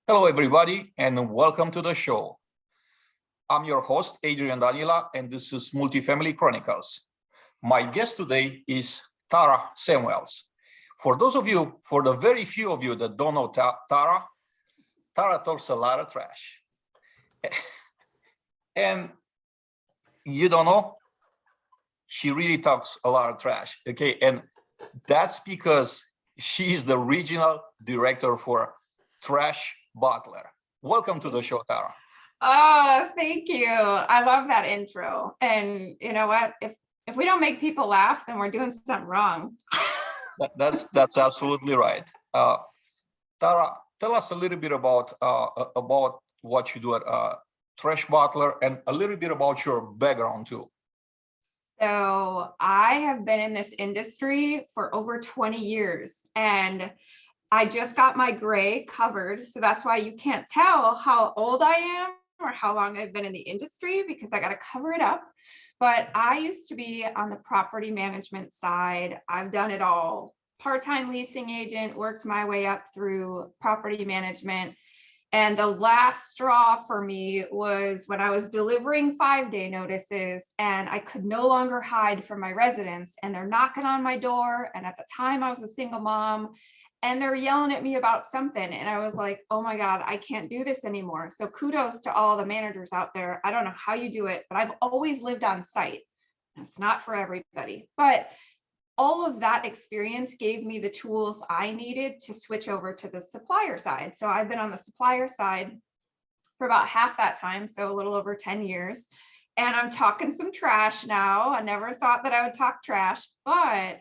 Hello, everybody, and welcome to the show. I'm your host, Adrian Danila, and this is Multifamily Chronicles. My guest today is Tara Samuels. For the very few of you that don't know Tara talks a lot of trash. And you don't know, she really talks a lot of trash, okay? And that's because she's the regional director for Trash Butler. Welcome to the show, Tara. Oh, thank you. I love that intro. And you know what? If we don't make people laugh, then we're doing something wrong. That's absolutely right. Tara, tell us a little bit about what you do at Trash Butler and a little bit about your background too. So I have been in this industry for over 20 years, and I just got my gray covered. So that's why you can't tell how old I am or how long I've been in the industry, because I got to cover it up. But I used to be on the property management side. I've done it all. Part-time leasing agent, worked my way up through property management. And the last straw for me was when I was delivering 5-day notices and I could no longer hide from my residents, and they're knocking on my door. And at the time I was a single mom, and they're yelling at me about something. And I was like, oh my God, I can't do this anymore. So kudos to all the managers out there. I don't know how you do it, but I've always lived on site. It's not for everybody, but all of that experience gave me the tools I needed to switch over to the supplier side. So I've been on the supplier side for about half that time, so a little over 10 years. And I'm talking some trash now. I never thought that I would talk trash, but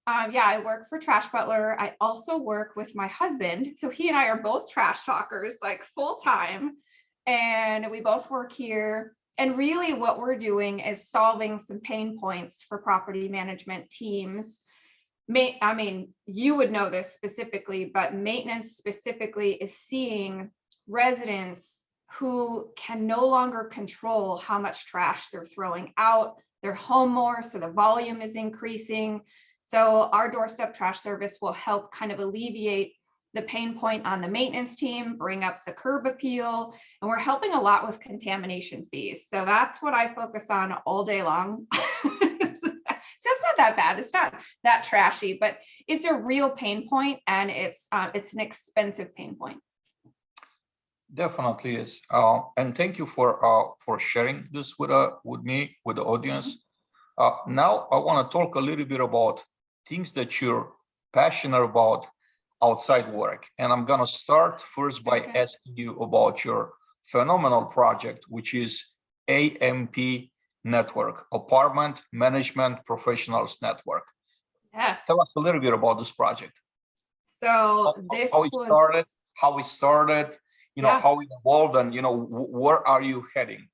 yeah, I work for Trash Butler. I also work with my husband. So he and I are both trash talkers, like full time. And we both work here. And really what we're doing is solving some pain points for property management teams. I mean, you would know this specifically, but maintenance specifically is seeing residents who can no longer control how much trash they're throwing out. They're home more, so the volume is increasing. So our doorstep trash service will help kind of alleviate the pain point on the maintenance team, bring up the curb appeal, and we're helping a lot with contamination fees. So that's what I focus on all day long. So it's not that bad. It's not that trashy, but it's a real pain point, and it's an expensive pain point. Definitely is. And thank you for sharing this with me, with the audience. Now I want to talk a little bit about things that you're passionate about outside work. And I'm going to start first by asking you about your phenomenal project, which is A.M.P. Network, Apartment Management Professionals Network. Yes. Tell us a little bit about this project. So how it started, how it evolved, and, where are you heading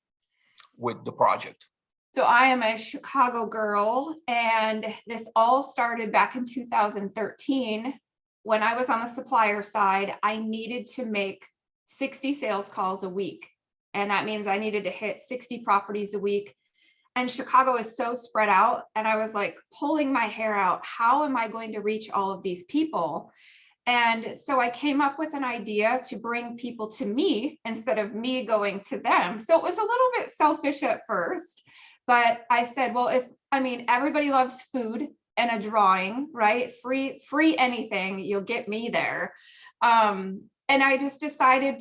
with the project? So I am a Chicago girl, and this all started back in 2013. When I was on the supplier side, I needed to make 60 sales calls a week. And that means I needed to hit 60 properties a week. And Chicago is so spread out. And I was like pulling my hair out. How am I going to reach all of these people? And so I came up with an idea to bring people to me instead of me going to them. So it was a little bit selfish at first, but I said, well, everybody loves food and a drawing, right? Free anything, you'll get me there. And I just decided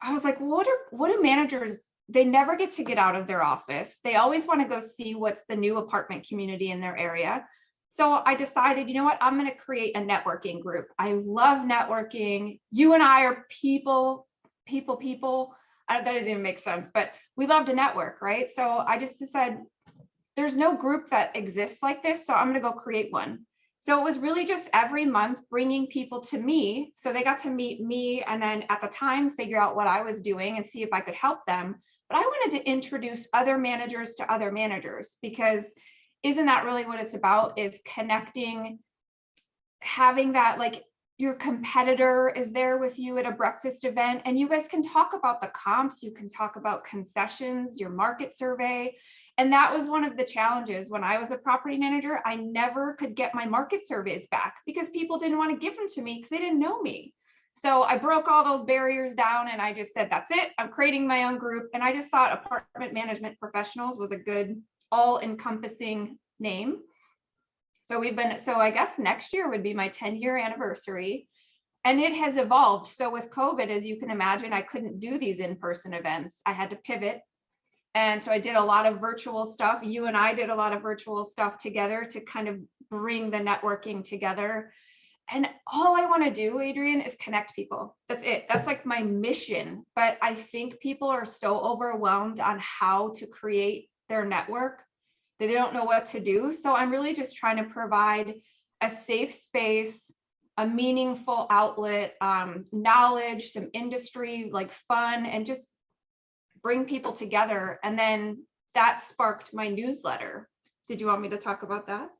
I was like, what do managers, they never get to get out of their office. They always want to go see what's the new apartment community in their area. So I decided, you know what, I'm going to create a networking group. I love networking. You and I are people. That doesn't even make sense, but we love to network, right? So I just said, there's no group that exists like this, so I'm going to go create one. So it was really just every month bringing people to me, so they got to meet me, and then at the time figure out what I was doing and see if I could help them. But I wanted to introduce other managers to other managers, because isn't that really what it's about, is connecting, having that, like, your competitor is there with you at a breakfast event, and you guys can talk about the comps, you can talk about concessions, your market survey. And that was one of the challenges when I was a property manager. I never could get my market surveys back because people didn't want to give them to me because they didn't know me. So I broke all those barriers down and I just said, that's it. I'm creating my own group. And I just thought Apartment Management Professionals was a good all-encompassing name. So I guess next year would be my 10-year anniversary. And it has evolved. So with COVID, as you can imagine, I couldn't do these in-person events. I had to pivot. And so I did a lot of virtual stuff. You and I did a lot of virtual stuff together to kind of bring the networking together. And all I want to do, Adrian, is connect people. That's it. That's like my mission. But I think people are so overwhelmed on how to create their network that they don't know what to do. So I'm really just trying to provide a safe space, a meaningful outlet, knowledge, some industry, like fun, and just bring people together. And then that sparked my newsletter. Did you want me to talk about that?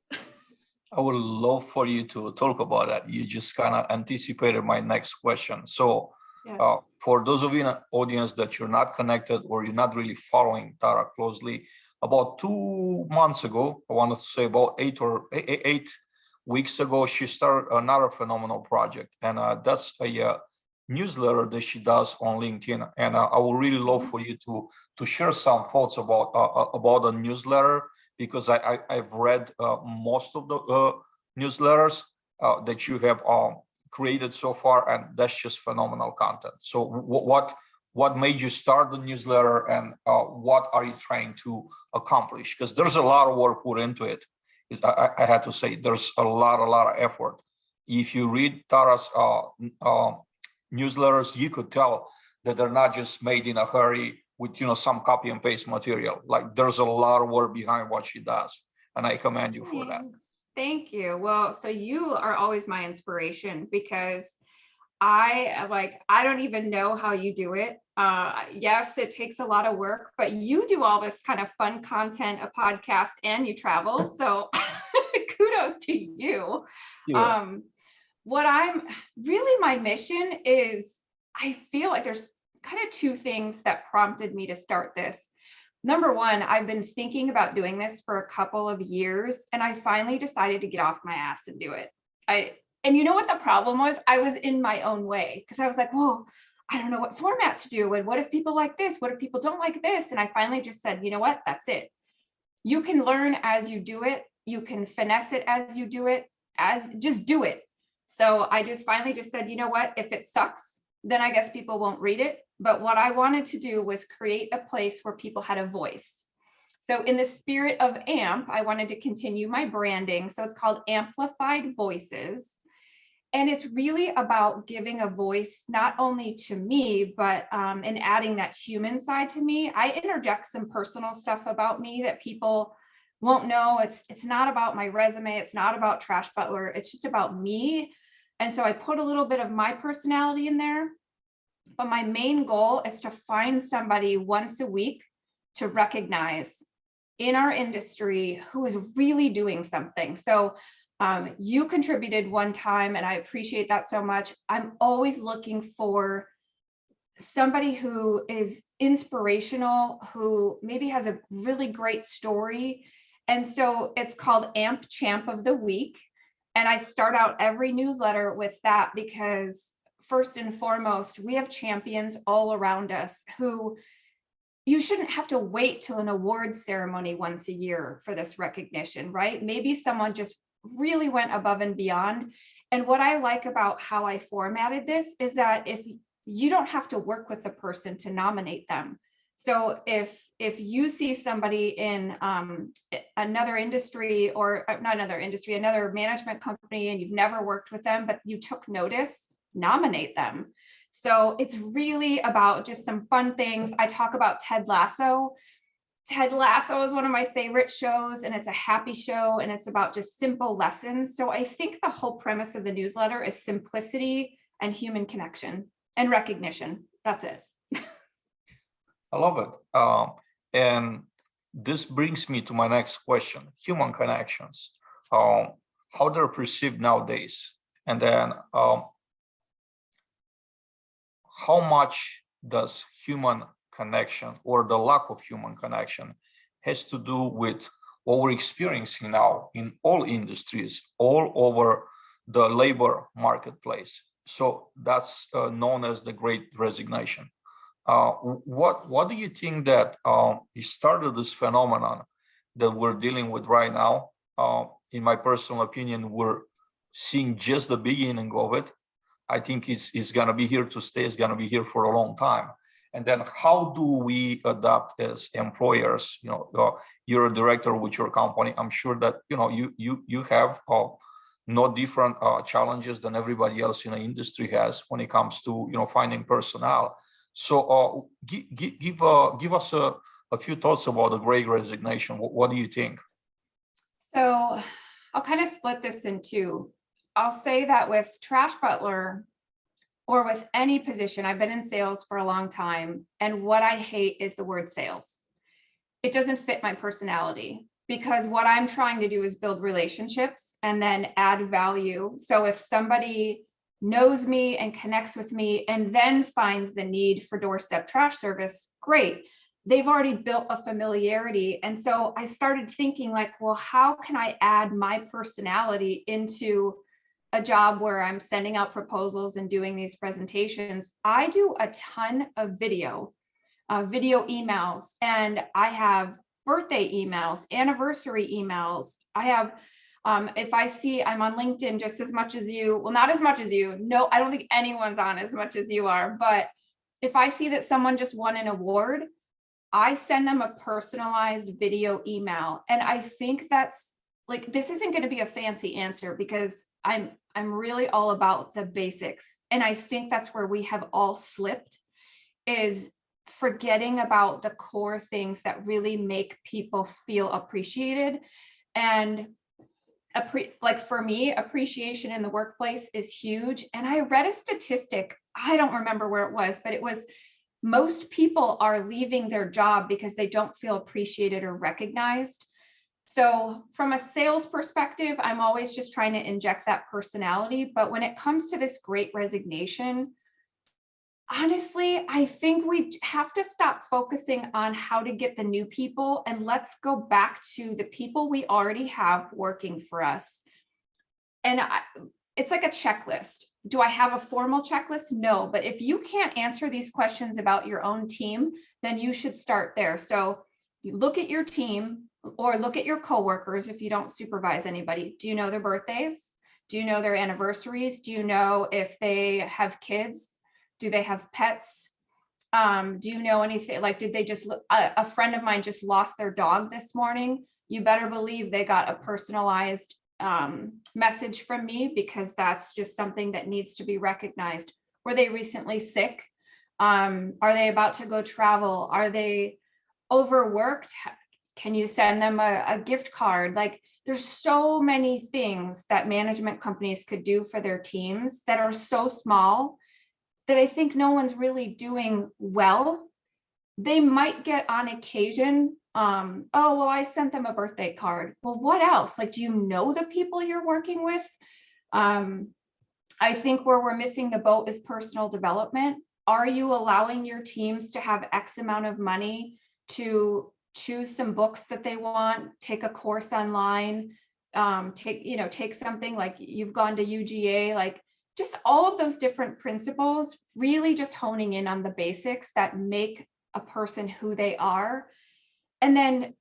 I would love for you to talk about that. You just kind of anticipated my next question. So Yeah. For those of you in the audience that you're not connected or you're not really following Tara closely, about 2 months ago, I wanted to say about 8 weeks ago, she started another phenomenal project. And that's a newsletter that she does on LinkedIn. And I would really love for you to share some thoughts about the newsletter, because I've read most of the newsletters that you have created so far, and that's just phenomenal content. So what made you start the newsletter, and what are you trying to accomplish? Because there's a lot of work put into it. I had to say there's a lot of effort. If you read Tara's newsletters, you could tell that they're not just made in a hurry with some copy and paste material. Like there's a lot of work behind what she does, and I commend you for that. Thank you. Well, so you are always my inspiration, because I don't even know how you do it. Yes, it takes a lot of work, but you do all this kind of fun content, a podcast, and you travel. So kudos to you. Yeah. What I'm really, my mission is, I feel like there's kind of two things that prompted me to start this. Number one, I've been thinking about doing this for a couple of years, and I finally decided to get off my ass and do it. And you know what the problem was? I was in my own way, because I was like, whoa, I don't know what format to do. And what if people like this? What if people don't like this? And I finally just said, you know what? That's it. You can learn as you do it. You can finesse it as you do it, just do it. So I just finally just said, you know what? If it sucks, then I guess people won't read it. But what I wanted to do was create a place where people had a voice. So in the spirit of A.M.P, I wanted to continue my branding. So it's called Amplified Voices. And it's really about giving a voice, not only to me, but and adding that human side to me. I interject some personal stuff about me that people won't know. It's not about my resume. It's not about Trash Butler. It's just about me. And so I put a little bit of my personality in there. But my main goal is to find somebody once a week to recognize in our industry who is really doing something. So you contributed one time, and I appreciate that so much. I'm always looking for somebody who is inspirational, who maybe has a really great story. And so it's called A.M.P Champ of the Week. And I start out every newsletter with that, because first and foremost, we have champions all around us who you shouldn't have to wait till an award ceremony once a year for this recognition, right? Maybe someone just really went above and beyond. And what I like about how I formatted this is that if you don't have to work with the person to nominate them. So if you see somebody in another industry, or not another industry, another management company, and you've never worked with them, but you took notice, nominate them. So it's really about just some fun things. I talk about Ted Lasso. Ted Lasso is one of my favorite shows, and it's a happy show, and it's about just simple lessons. So I think the whole premise of the newsletter is simplicity and human connection and recognition. That's it. I love it. And this brings me to my next question: human connections, how they're perceived nowadays, and then how much does human connection, or the lack of human connection, has to do with what we're experiencing now in all industries, all over the labor marketplace. So that's known as the Great Resignation. What do you think that started this phenomenon that we're dealing with right now? In my personal opinion, we're seeing just the beginning of it. I think it's going to be here to stay. It's going to be here for a long time. And then how do we adapt as employers? You're a director with your company. I'm sure that you have no different challenges than everybody else in the industry has when it comes to finding personnel. So give us a few thoughts about the Great Resignation. What do you think? So I'll kind of split this in two. I'll say that with Trash Butler or with any position, I've been in sales for a long time, and what I hate is the word sales. It doesn't fit my personality, because what I'm trying to do is build relationships and then add value. So if somebody knows me and connects with me and then finds the need for doorstep trash service, great. They've already built a familiarity. And so I started thinking like, well, how can I add my personality into a job where I'm sending out proposals and doing these presentations? I do a ton of video emails, and I have birthday emails, anniversary emails. I have, if I see, I'm on LinkedIn just as much as you, well, not as much as you. No, I don't think anyone's on as much as you are. But if I see that someone just won an award, I send them a personalized video email. And I think that's like, this isn't going to be a fancy answer, because I'm really all about the basics. And I think that's where we have all slipped, is forgetting about the core things that really make people feel appreciated. And like for me, appreciation in the workplace is huge. And I read a statistic, I don't remember where it was, but it was most people are leaving their job because they don't feel appreciated or recognized. So from a sales perspective, I'm always just trying to inject that personality. But when it comes to this Great Resignation, honestly, I think we have to stop focusing on how to get the new people, and let's go back to the people we already have working for us. And it's like a checklist. Do I have a formal checklist? No, but if you can't answer these questions about your own team, then you should start there. So you look at your team, or look at your coworkers if you don't supervise anybody. Do you know their birthdays? Do you know their anniversaries? Do you know if they have kids? Do they have pets? Do you know anything? Like, did they just, a friend of mine just lost their dog this morning. You better believe they got a personalized message from me, because that's just something that needs to be recognized. Were they recently sick? Are they about to go travel? Are they overworked? Can you send them a gift card? Like, there's so many things that management companies could do for their teams that are so small that I think no one's really doing well. They might get on occasion, oh, well, I sent them a birthday card. Well, what else? Like, do you know the people you're working with? I think where we're missing the boat is personal development. Are you allowing your teams to have X amount of money to choose some books that they want, take a course online, take something like you've gone to UGA, like just all of those different principles, really just honing in on the basics that make a person who they are. And then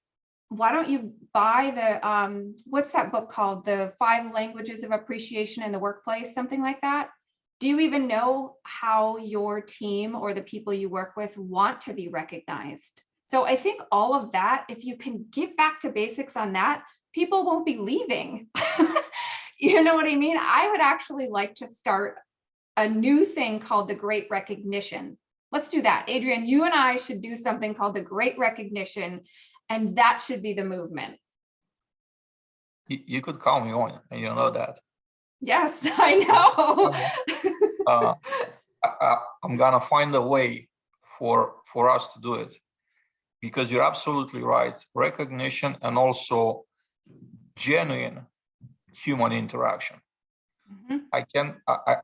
why don't you buy the, what's that book called? The 5 Languages of Appreciation in the Workplace, something like that. Do you even know how your team or the people you work with want to be recognized? So I think all of that, if you can get back to basics on that, people won't be leaving. You know what I mean? I would actually like to start a new thing called the Great Recognition. Let's do that. Adrian, you and I should do something called the Great Recognition, and that should be the movement. You could call me on, and you know that. Yes, I know. I'm gonna find a way for us to do it, because you're absolutely right. Recognition and also genuine human interaction. Mm-hmm.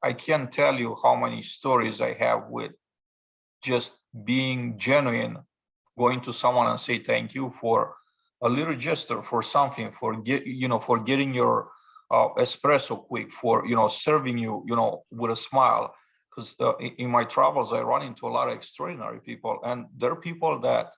I can't tell you how many stories I have with just being genuine, going to someone and say thank you for a little gesture, for something, for getting your espresso quick, for serving you with a smile. Because in my travels, I run into a lot of extraordinary people, and they're people that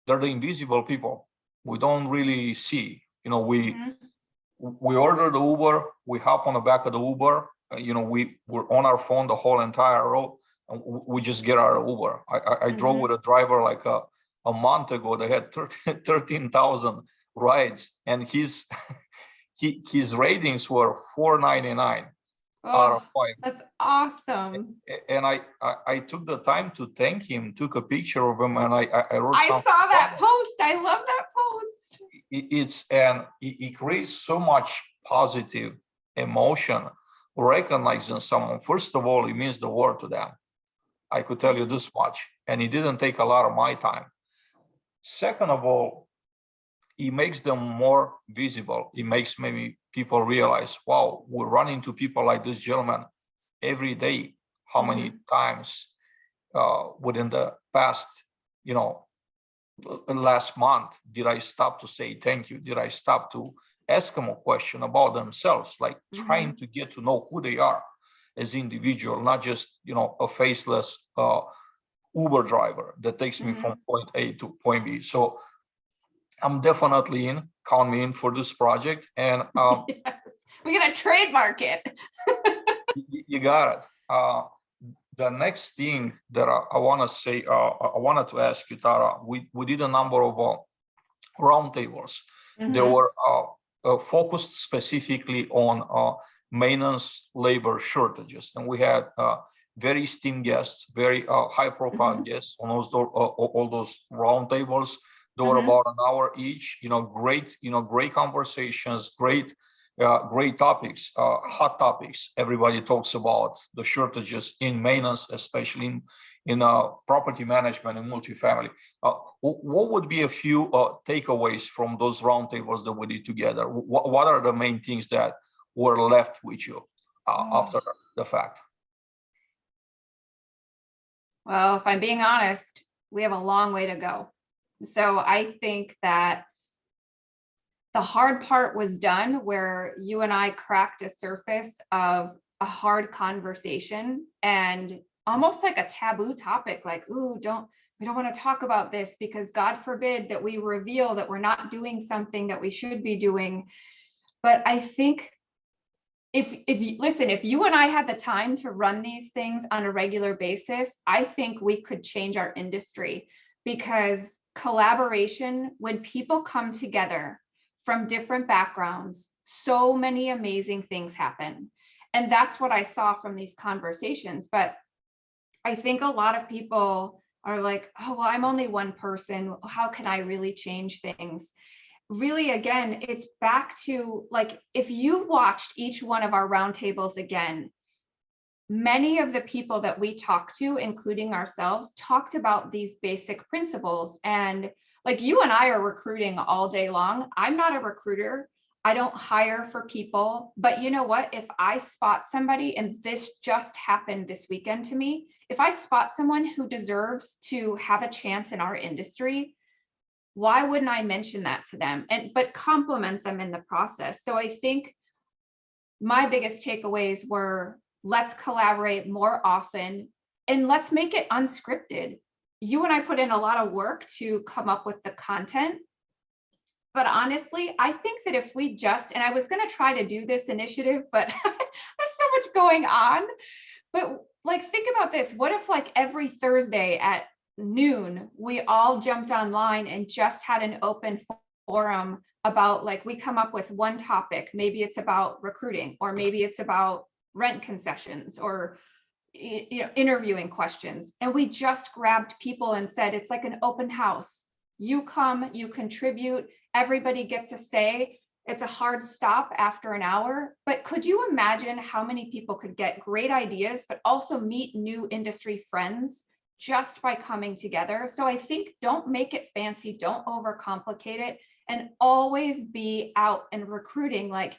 they're the invisible people we don't really see. We order the Uber, we hop on the back of the Uber, we're on our phone the whole entire road, and we just get out of Uber. I drove with a driver like a month ago. They had 13,000 rides, and his ratings were 4.99 out of 5. That's awesome. And I took the time to thank him, took a picture of him, and I wrote I something. saw that post. I love that post. It creates so much positive emotion recognizing someone. First of all, it means the world to them. I could tell you this much, and it didn't take a lot of my time. Second of all, it makes them more visible. It makes maybe people realize, wow, we run into people like this gentleman every day. How many times within the past, last month, did I stop to say thank you? Did I stop to ask them a question about themselves, like trying to get to know who they are as individual, not just, a faceless Uber driver that takes me from point A to point B. So I'm definitely in. Count me in for this project, and yes. We're gonna trademark it. you got it. The next thing that I want to say, I wanted to ask you, Tara. We did a number of roundtables. They were focused specifically on maintenance labor shortages, and we had very esteemed guests, very high-profile guests on all those roundtables. They were about an hour each. Great conversations, great topics, hot topics. Everybody talks about the shortages in maintenance, especially in property management and multifamily. What would be a few takeaways from those roundtables that we did together? What are the main things that were left with you after the fact? Well, if I'm being honest, we have a long way to go. So I think that the hard part was done where you and I cracked a surface of a hard conversation and almost like a taboo topic, like, ooh, we don't want to talk about this because God forbid that we reveal that we're not doing something that we should be doing. But I think if you and I had the time to run these things on a regular basis, I think we could change our industry, because collaboration, when people come together from different backgrounds, so many amazing things happen. And that's what I saw from these conversations. But I think a lot of people are like, oh, well, I'm only one person. How can I really change things? Really, again, it's back to, like, if you watched each one of our roundtables again, many of the people that we talked to, including ourselves, talked about these basic principles. And like, you and I are recruiting all day long. I'm not a recruiter. I don't hire for people. But you know what? If I spot somebody, and this just happened this weekend to me, if I spot someone who deserves to have a chance in our industry, why wouldn't I mention that to them but compliment them in the process? So I think my biggest takeaways were, let's collaborate more often, and let's make it unscripted. You and I put in a lot of work to come up with the content. But honestly, I think that if we and I was going to try to do this initiative, but there's so much going on. But like, think about this. What if like every Thursday at noon, we all jumped online and just had an open forum about, like, we come up with one topic. Maybe it's about recruiting, or maybe it's about rent concessions, or interviewing questions, and we just grabbed people and said, it's like an open house. You come, you contribute, everybody gets a say. It's a hard stop after an hour, but could you imagine how many people could get great ideas, but also meet new industry friends just by coming together? So I think, don't make it fancy, don't overcomplicate it, and always be out and recruiting. Like,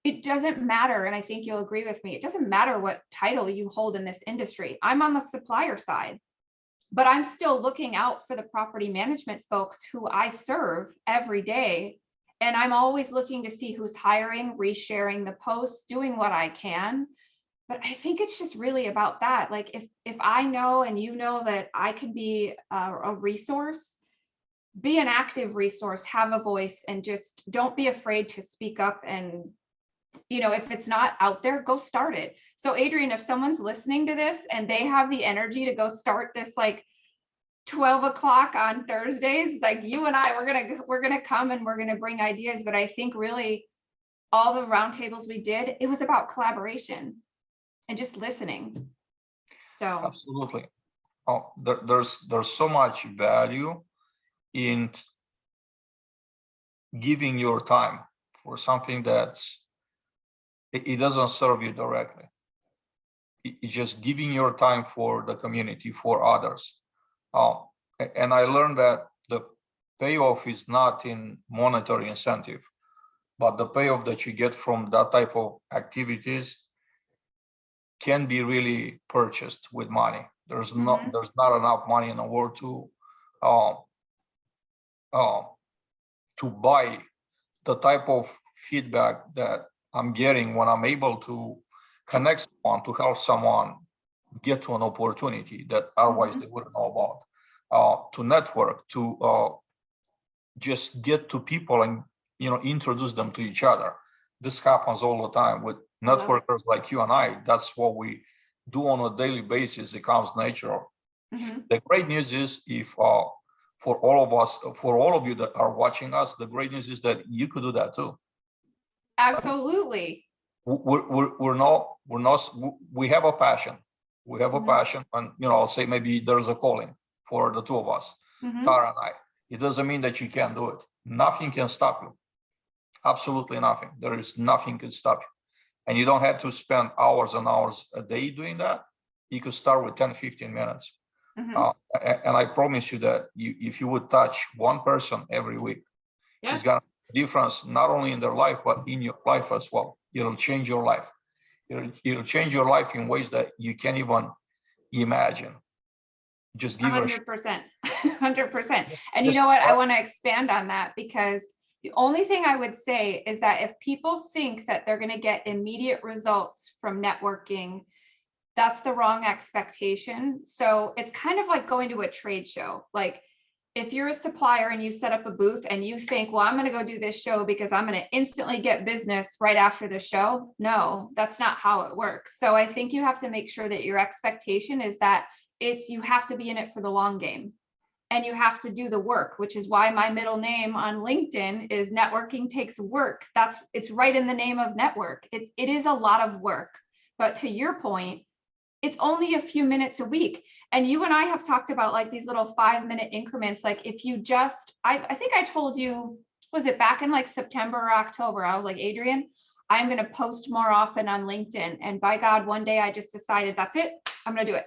it doesn't matter, and I think you'll agree with me, it doesn't matter what title you hold in this industry. I'm on the supplier side, but I'm still looking out for the property management folks who I serve every day. And I'm always looking to see who's hiring, resharing the posts, doing what I can. But I think it's just really about that. Like if I know and you know that I can be a resource, be an active resource, have a voice, and just don't be afraid to speak up. And if it's not out there, go start it. So Adrian, if someone's listening to this and they have the energy to go start this like 12 o'clock on Thursdays, like you and I, we're gonna come and we're gonna bring ideas. But I think really all the roundtables we did, it was about collaboration and just listening. So Absolutely. There's so much value in giving your time for something it doesn't serve you directly. It's just giving your time for the community, for others. And I learned that the payoff is not in monetary incentive, but the payoff that you get from that type of activities can be really purchased with money. There's not enough money in the world to buy the type of feedback that I'm getting when I'm able to connect someone, to help someone get to an opportunity that otherwise they wouldn't know about, to network, to just get to people and introduce them to each other. This happens all the time with networkers like you and I. That's what we do on a daily basis. It comes natural. The great news is for all of us, for all of you that are watching us, the great news is that you could do that too. Absolutely. We have a passion. We have a passion, and I'll say maybe there's a calling for the two of us, Tara and I. It doesn't mean that you can't do it. Nothing can stop you. Absolutely nothing. There is nothing can stop you. And you don't have to spend hours and hours a day doing that. You could start with 10, 15 minutes. And I promise you that if you would touch one person every week, it's got a difference not only in their life, but in your life as well. It'll change your life. It'll change your life in ways that you can't even imagine. Just give 100%. 100%. And you know what? I want to expand on that, because the only thing I would say is that if people think that they're going to get immediate results from networking, that's the wrong expectation. So it's kind of like going to a trade show. Like if you're a supplier and you set up a booth and you think, well, I'm going to go do this show because I'm going to instantly get business right after the show. No, that's not how it works. So I think you have to make sure that your expectation is that you have to be in it for the long game. And you have to do the work, which is why my middle name on LinkedIn is Networking Takes Work. It's right in the name of network. It is a lot of work. But to your point, it's only a few minutes a week. And you and I have talked about like these little 5-minute increments. Like if you I think I told you, was it back in like September or October? I was like, Adrian, I'm going to post more often on LinkedIn. And by God, one day I just decided that's it. I'm going to do it.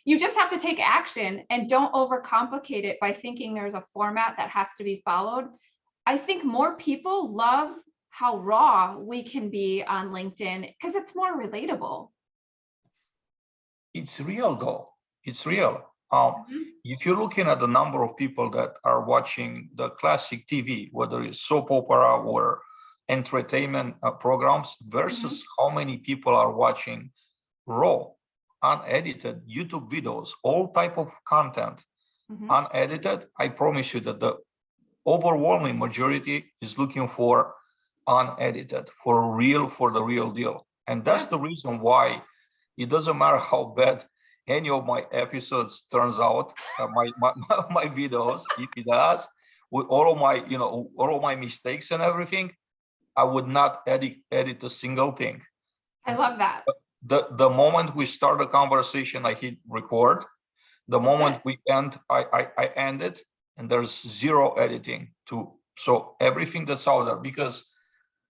You just have to take action and don't overcomplicate it by thinking there's a format that has to be followed. I think more people love how raw we can be on LinkedIn because it's more relatable. It's real though. It's real. If you're looking at the number of people that are watching the classic TV, whether it's soap opera or entertainment programs, versus how many people are watching raw, unedited YouTube videos, all type of content, unedited, I promise you that the overwhelming majority is looking for unedited, for the real deal. And that's the reason why it doesn't matter how bad any of my episodes turns out, my videos, if it does, with all of my mistakes and everything, I would not edit a single thing. I love that. The moment we start a conversation, I hit record. The moment we end, I end it, and there's zero editing so everything that's out there, because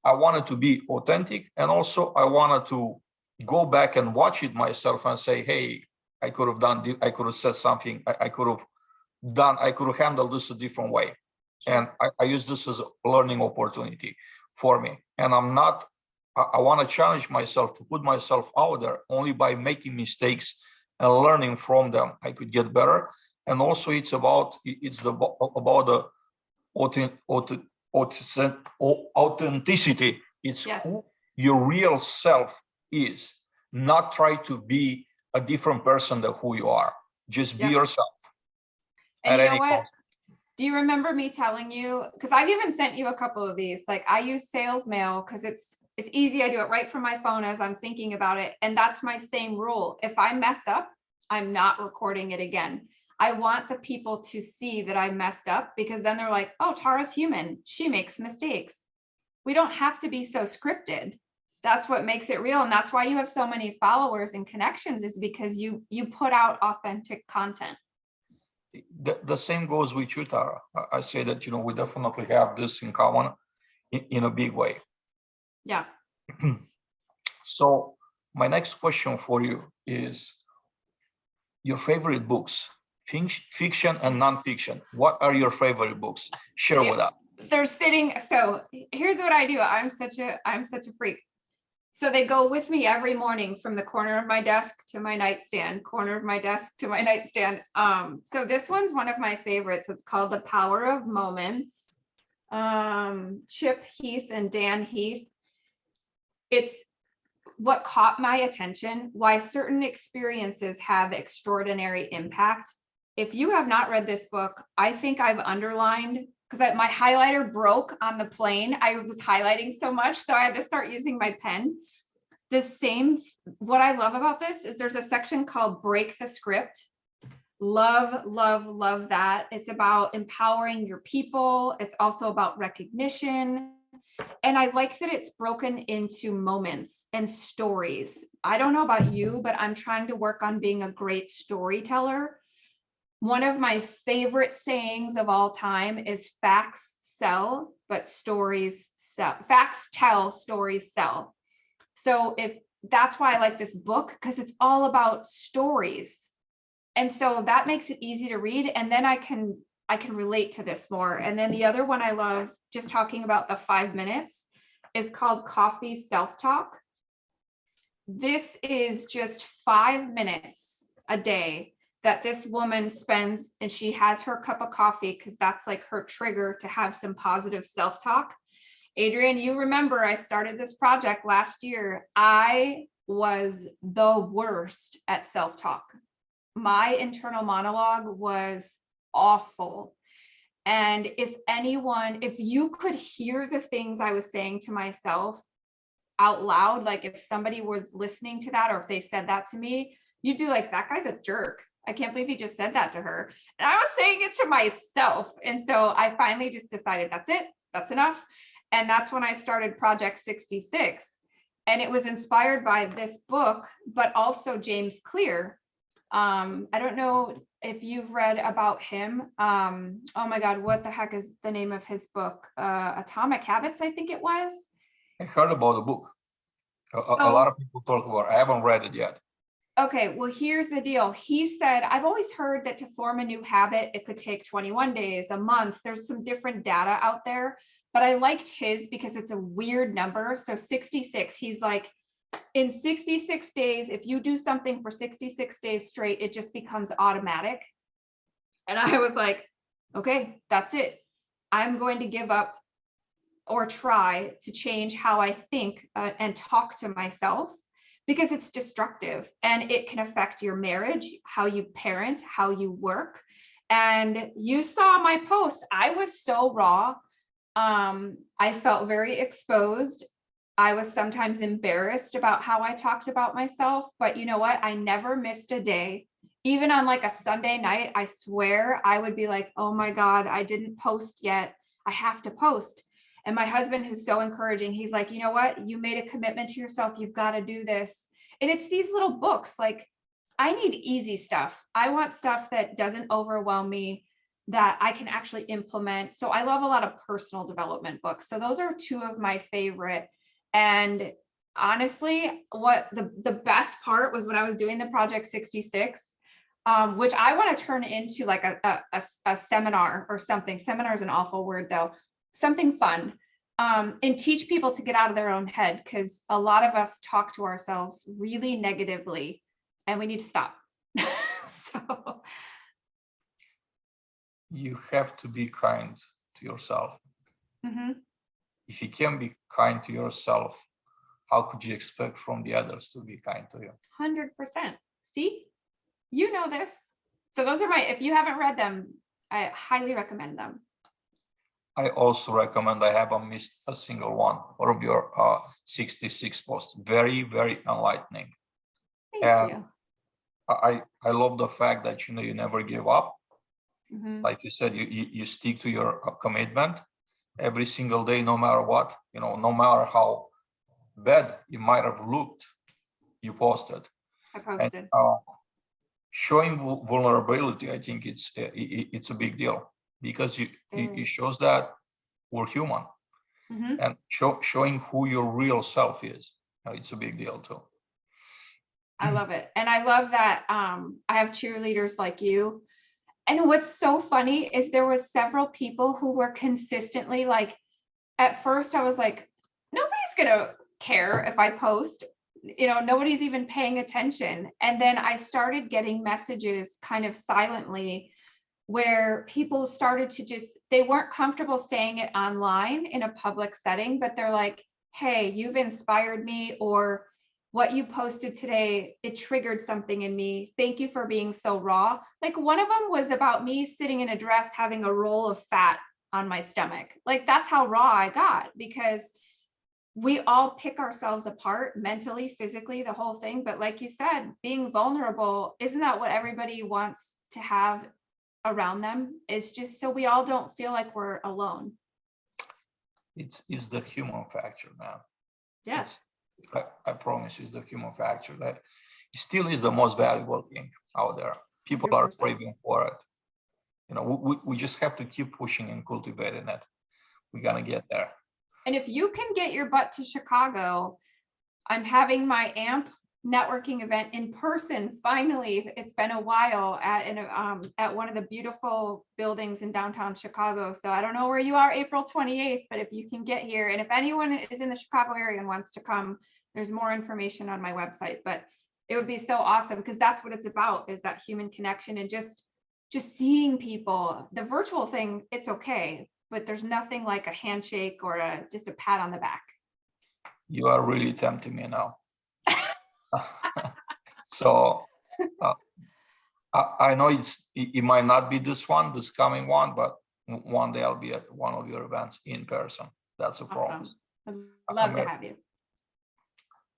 I wanted to be authentic, and also I wanted to go back and watch it myself and say, hey, I could have said something, I could have handled this a different way. And I use this as a learning opportunity for me. And I want to challenge myself to put myself out there. Only by making mistakes and learning from them, I could get better. And also it's about the authenticity. It's Yes. who your real self is. Not try to be a different person than who you are. Just be Yep. yourself And at you know any what? cost. Do you remember me telling you? Because I've even sent you a couple of these. Like I use sales mail because it's easy. I do it right from my phone as I'm thinking about it. And that's my same rule. If I mess up, I'm not recording it again. I want the people to see that I messed up because then they're like, oh, Tara's human. She makes mistakes. We don't have to be so scripted. That's what makes it real. And that's why you have so many followers and connections, is because you put out authentic content. The same goes with you, Tara. I say that, we definitely have this in common in a big way. Yeah. So my next question for you is your favorite books, fiction and nonfiction. What are your favorite books? Share with us. They're sitting. So here's what I do. I'm such a freak. So they go with me every morning from the corner of my desk to my nightstand, corner of my desk to my nightstand. So this one's one of my favorites. It's called The Power of Moments. Chip Heath and Dan Heath. It's what caught my attention, why certain experiences have extraordinary impact. If you have not read this book, I think I've underlined, because my highlighter broke on the plane. I was highlighting so much, so I had to start using my pen. What I love about this is there's a section called Break the Script. Love, love, love that. It's about empowering your people. It's also about recognition. And I like that it's broken into moments and stories. I don't know about you, but I'm trying to work on being a great storyteller. One of my favorite sayings of all time is facts sell, but stories sell. Facts tell, stories sell. So that's why I like this book, because it's all about stories. And so that makes it easy to read. And then I can relate to this more. And then the other one I love, just talking about the 5 minutes, is called Coffee Self-Talk. This is just 5 minutes a day that this woman spends, and she has her cup of coffee because that's like her trigger to have some positive self-talk. Adrian, you remember I started this project last year. I was the worst at self-talk. My internal monologue was awful. And if you could hear the things I was saying to myself out loud, like if somebody was listening to that, or if they said that to me, you'd be like, that guy's a jerk. I can't believe he just said that to her. And I was saying it to myself. And so I finally just decided, that's it, that's enough. And that's when I started Project 66. And it was inspired by this book, but also James Clear. I don't know if you've read about him. Oh my God, what the heck is the name of his book? Atomic Habits, I think it was. I heard about the book. A lot of people talk about it. I haven't read it yet. Okay, well, here's the deal. He said, I've always heard that to form a new habit, it could take 21 days, a month. There's some different data out there, but I liked his because it's a weird number. So 66, he's like, in 66 days, if you do something for 66 days straight, it just becomes automatic. And I was like, okay, that's it. I'm going to give up or try to change how I think and talk to myself, because it's destructive and it can affect your marriage, how you parent, how you work. And you saw my posts. I was so raw. I felt very exposed. I was sometimes embarrassed about how I talked about myself, but you know what? I never missed a day. Even on like a Sunday night, I swear I would be like, oh my God, I didn't post yet. I have to post. And my husband, who's so encouraging, he's like, you know what? You made a commitment to yourself. You've got to do this. And it's these little books. Like, I need easy stuff. I want stuff that doesn't overwhelm me, that I can actually implement. So I love a lot of personal development books. So those are two of my favorite. And honestly, what the best part was when I was doing the Project 66, which I want to turn into like a seminar or something. Seminar is an awful word though. Something fun, and teach people to get out of their own head, because a lot of us talk to ourselves really negatively and we need to stop. So you have to be kind to yourself. If you can be kind to yourself, how could you expect from the others to be kind to you? 100%. See, you know this. So those are if you haven't read them, I highly recommend them. I also recommend, I haven't missed a single one of your 66 posts. Very, very enlightening. Thank you. I love the fact that, you never give up. Mhm. Like you said, you stick to your commitment every single day, no matter what, no matter how bad it might have looked, you posted. I posted. And showing vulnerability, I think it's a big deal, because it shows that we're human. Mhm. And showing who your real self is, it's a big deal too. I love it. And I love that I have cheerleaders like you. And what's so funny is there was several people who were consistently like, at first I was like, nobody's gonna care if I post, nobody's even paying attention. And then I started getting messages kind of silently where people started to they weren't comfortable saying it online in a public setting, but they're like, hey, you've inspired me, or what you posted today, it triggered something in me. Thank you for being so raw. Like one of them was about me sitting in a dress having a roll of fat on my stomach. Like that's how raw I got, because we all pick ourselves apart mentally, physically, the whole thing. But like you said, being vulnerable, isn't that what everybody wants to have around them? It's just so we all don't feel like we're alone. It's the human factor, man. Yes. I promise you, it's the human factor that it still is the most valuable thing out there. People 100%. Are craving for it. We just have to keep pushing and cultivating it. We're gonna get there. And if you can get your butt to Chicago, I'm having my A.M.P networking event in person. Finally, it's been a while at one of the beautiful buildings in downtown Chicago. So I don't know where you are April 28th, but if you can get here, and if anyone is in the Chicago area and wants to come, there's more information on my website. But it would be so awesome, because that's what it's about, is that human connection and just seeing people. The virtual thing, it's okay, but there's nothing like a handshake or just a pat on the back. You are really tempting me now. So I know it might not be this coming one, but one day I'll be at one of your events in person. That's a promise. I'd love to have you.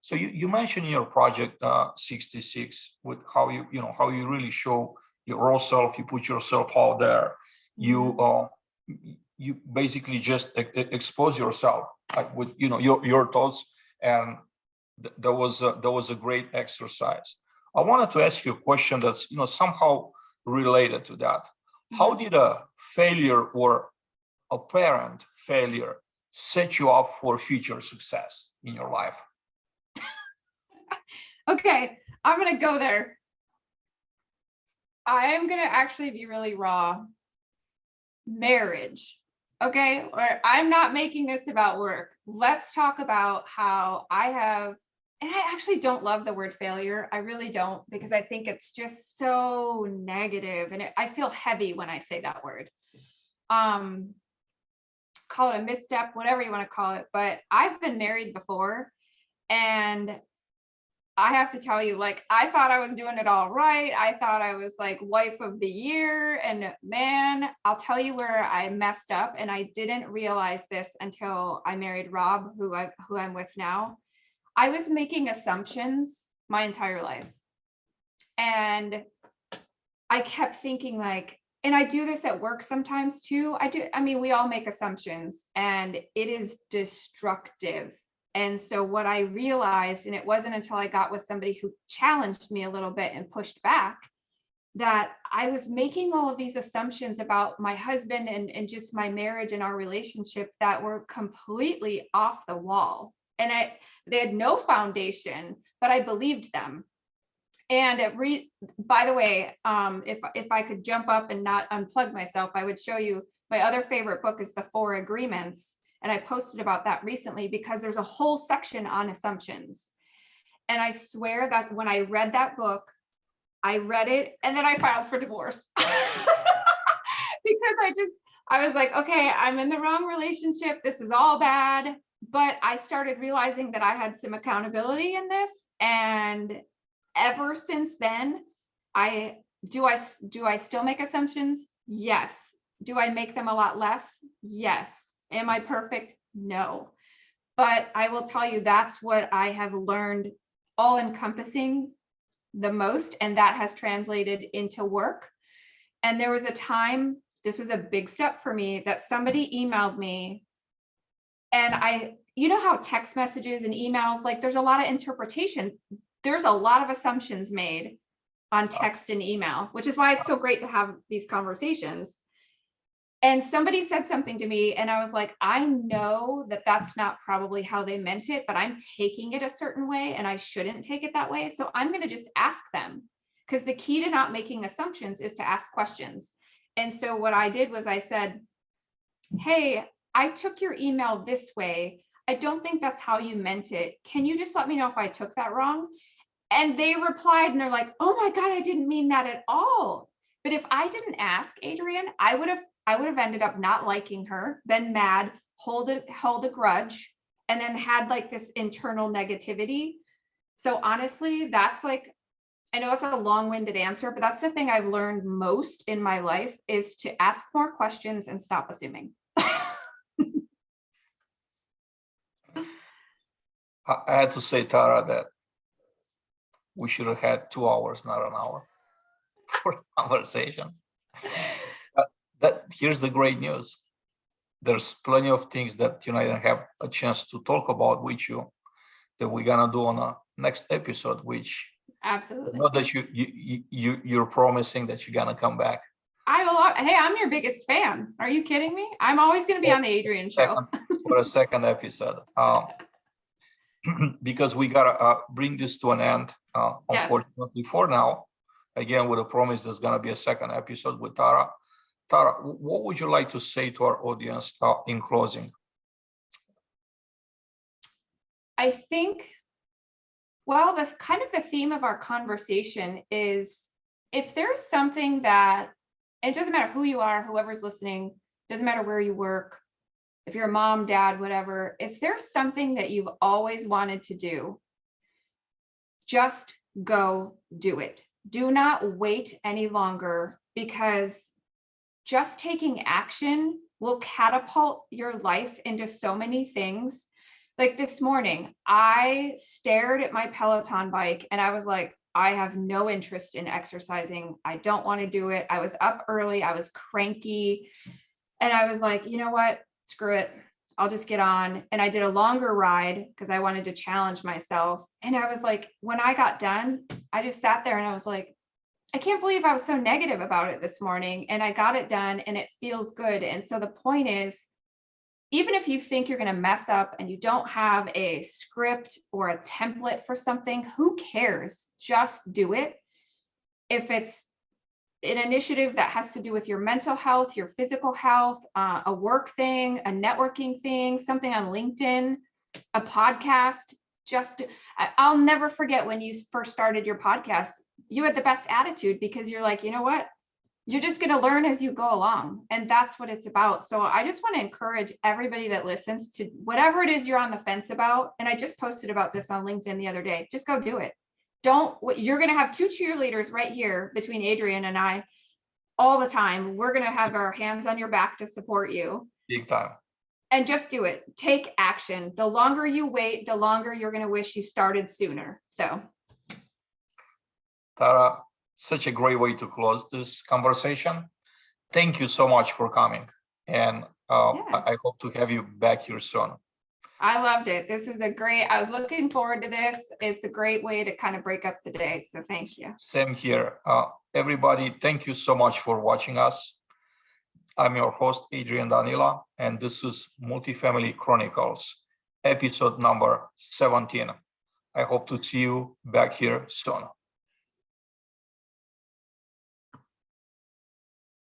So you mentioned in your project 66 with how you really show your raw self. You put yourself out there. You basically just expose yourself with your thoughts, and that was a great exercise. I wanted to ask you a question that's somehow related to that. How did a failure or apparent failure set you up for future success in your life? Okay, I'm gonna go there. I am gonna actually be really raw. Marriage. Okay, I'm not making this about work. Let's talk about how I have, and I actually don't love the word failure. I really don't, because I think it's just so negative, and I feel heavy when I say that word. Call it a misstep, whatever you want to call it. But I've been married before, and I have to tell you, like, I thought I was doing it all right. I thought I was like wife of the year. And man, I'll tell you where I messed up. And I didn't realize this until I married Rob, who I'm with now. I was making assumptions my entire life. And I kept thinking like, and I do this at work sometimes too. We all make assumptions, and it is destructive. And so what I realized, and it wasn't until I got with somebody who challenged me a little bit and pushed back, that I was making all of these assumptions about my husband and just my marriage and our relationship that were completely off the wall. And they had no foundation, but I believed them. And by the way, if I could jump up and not unplug myself, I would show you my other favorite book is The 4 Agreements. And I posted about that recently because there's a whole section on assumptions. And I swear that when I read that book, I read it and then I filed for divorce because I was like, okay, I'm in the wrong relationship. This is all bad. But I started realizing that I had some accountability in this. And ever since then, do I still make assumptions? Yes. Do I make them a lot less? Yes. Am I perfect? No. But I will tell you, that's what I have learned, all encompassing the most. And that has translated into work. And there was a time, this was a big step for me, that somebody emailed me. And you know how text messages and emails, like there's a lot of interpretation. There's a lot of assumptions made on text and email, which is why it's so great to have these conversations. And somebody said something to me and I was like, I know that that's not probably how they meant it, but I'm taking it a certain way and I shouldn't take it that way. So I'm going to just ask them, because the key to not making assumptions is to ask questions. And so what I did was I said, hey, I took your email this way. I don't think that's how you meant it. Can you just let me know if I took that wrong? And they replied and they're like, oh my God, I didn't mean that at all. But if I didn't ask, Adrian, I would have ended up not liking her, been mad, held a grudge, and then had like this internal negativity. So honestly, that's like, I know it's a long-winded answer, but that's the thing I've learned most in my life, is to ask more questions and stop assuming. I had to say, Tara, that we should have had 2 hours, not an hour, for conversation. Here's the great news. There's plenty of things that I didn't have a chance to talk about with you that we're gonna do on a next episode, which Absolutely. not that you're promising that you're gonna come back. I will. Hey, I'm your biggest fan. Are you kidding me? I'm always going to be on the Adrian show. For a second episode. Because we gotta bring this to an end. Unfortunately, for now, again, with a promise, there's gonna be a second episode with Tara. Tara, what would you like to say to our audience in closing? I think, well, the kind of the theme of our conversation is, if there's something that, and it doesn't matter who you are, whoever's listening, doesn't matter where you work, if you're a mom, dad, whatever, if there's something that you've always wanted to do, just go do it. Do not wait any longer, because just taking action will catapult your life into so many things. Like this morning, I stared at my Peloton bike and I was like, I have no interest in exercising. I don't want to do it. I was up early. I was cranky. And I was like, you know what? Screw it. I'll just get on. And I did a longer ride because I wanted to challenge myself. And I was like, when I got done, I just sat there and I was like, I can't believe I was so negative about it this morning. And I got it done and it feels good. And so the point is, even if you think you're going to mess up and you don't have a script or a template for something, who cares? Just do it. If it's an initiative that has to do with your mental health, your physical health, a work thing, a networking thing, something on LinkedIn, a podcast, I'll never forget when you first started your podcast, you had the best attitude because you're like, you know what? You're just going to learn as you go along. And that's what it's about. So I just want to encourage everybody that listens to whatever it is you're on the fence about. And I just posted about this on LinkedIn the other day. Just go do it. You're going to have 2 cheerleaders right here between Adrian and I all the time. We're going to have our hands on your back to support you. Big time. And just do it. Take action. The longer you wait, the longer you're going to wish you started sooner. So, Tara, such a great way to close this conversation. Thank you so much for coming. And I hope to have you back here soon. I loved it. I was looking forward to this. It's a great way to kind of break up the day. So thank you. Same here. Everybody, thank you so much for watching us. I'm your host, Adrian Danila, and this is Multifamily Chronicles, episode number 17. I hope to see you back here soon.